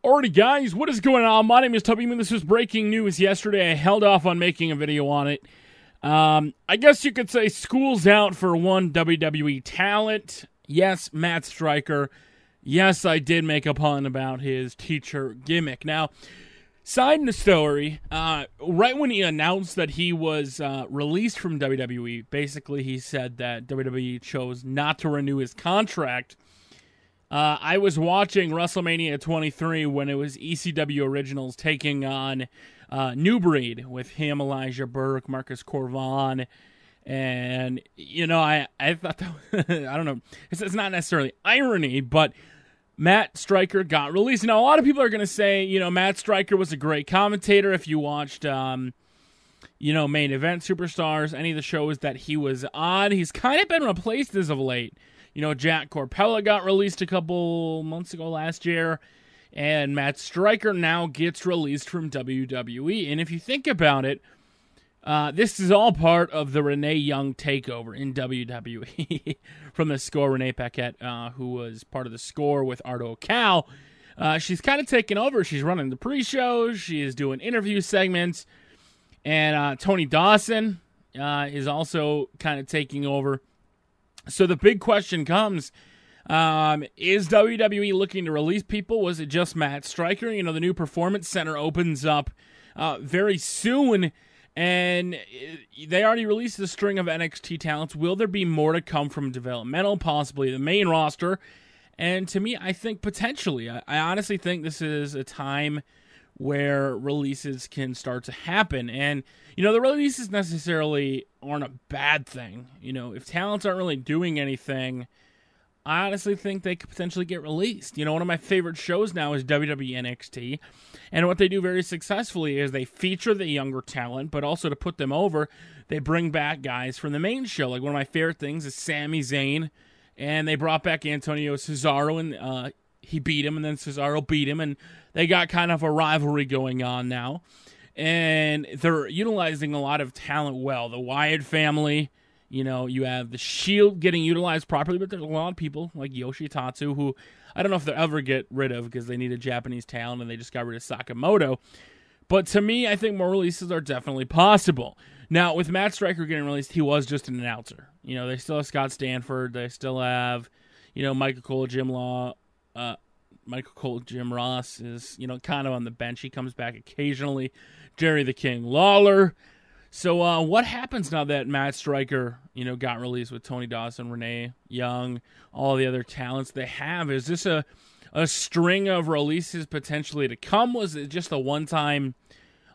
Alrighty, guys, what is going on? My name is Tubby, and this was breaking news yesterday. I held off on making a video on it. I guess you could say school's out for one WWE talent. Yes, Matt Striker. Yes, I did make a pun about his teacher gimmick. Now, side in the story, right when he announced that he was released from WWE, basically he said that WWE chose not to renew his contract. I was watching WrestleMania 23 when it was ECW Originals taking on New Breed with him, Elijah Burke, Marcus Corvon, and, you know, I thought that, I don't know, it's not necessarily irony, but Matt Striker got released. Now, a lot of people are going to say, you know, Matt Striker was a great commentator. If you watched, you know, Main Event Superstars, any of the shows that he was on, he's kind of been replaced as of late. You know, Jack Corpella got released a couple months ago last year, and Matt Striker now gets released from WWE. And if you think about it, this is all part of the Renee Young takeover in WWE from the Score. Renee Paquette, who was part of the Score with Ardo Cal, she's kind of taken over. She's running the pre-shows. She is doing interview segments. And Tony Dawson is also kind of taking over. So the big question comes, is WWE looking to release people? Was it just Matt Striker? You know, the new Performance Center opens up very soon, and they already released a string of NXT talents. Will there be more to come from developmental, possibly the main roster? And to me, I think potentially. I honestly think this is a time where releases can start to happen. And, you know, the releases necessarily aren't a bad thing. You know, if talents aren't really doing anything, I honestly think they could potentially get released. You know, one of my favorite shows now is WWE NXT. And what they do very successfully is they feature the younger talent, but also to put them over, they bring back guys from the main show. Like, one of my favorite things is Sami Zayn. And they brought back Antonio Cesaro, and he beat him, and then Cesaro beat him, and they got kind of a rivalry going on now. And they're utilizing a lot of talent well. The Wyatt family, you know, you have the Shield getting utilized properly, but there's a lot of people like Yoshitatsu who I don't know if they'll ever get rid of because they need a Japanese talent, and they just got rid of Sakamoto. But to me, I think more releases are definitely possible. Now, with Matt Striker getting released, he was just an announcer. You know, they still have Scott Stanford. They still have, you know, Michael Cole, Jim Ross is, you know, kind of on the bench. He comes back occasionally. Jerry the King Lawler. So what happens now that Matt Striker, you know, got released with Tony Dawson, Renee Young, all the other talents they have? Is this a string of releases potentially to come? Was it just a one-time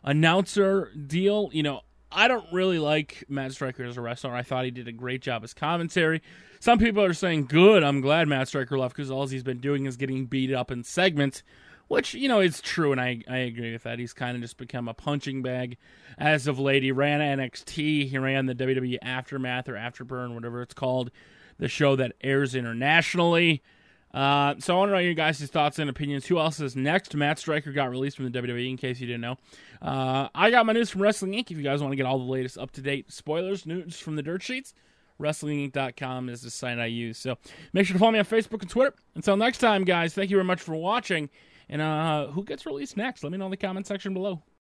announcer deal? You know, I don't really like Matt Striker as a wrestler. I thought he did a great job as commentary. Some people are saying, good, I'm glad Matt Striker left because all he's been doing is getting beat up in segments, which, you know, it's true, and I agree with that. He's kind of just become a punching bag as of late. He ran NXT. He ran the WWE Aftermath or Afterburn, whatever it's called, the show that airs internationally. So I want to know your guys' thoughts and opinions. Who else is next? Matt Striker got released from the WWE, in case you didn't know. I got my news from Wrestling Inc. If you guys want to get all the latest up-to-date spoilers, news from the dirt sheets, WrestlingInc.com is the site I use. So make sure to follow me on Facebook and Twitter. Until next time, guys, thank you very much for watching. And who gets released next? Let me know in the comment section below.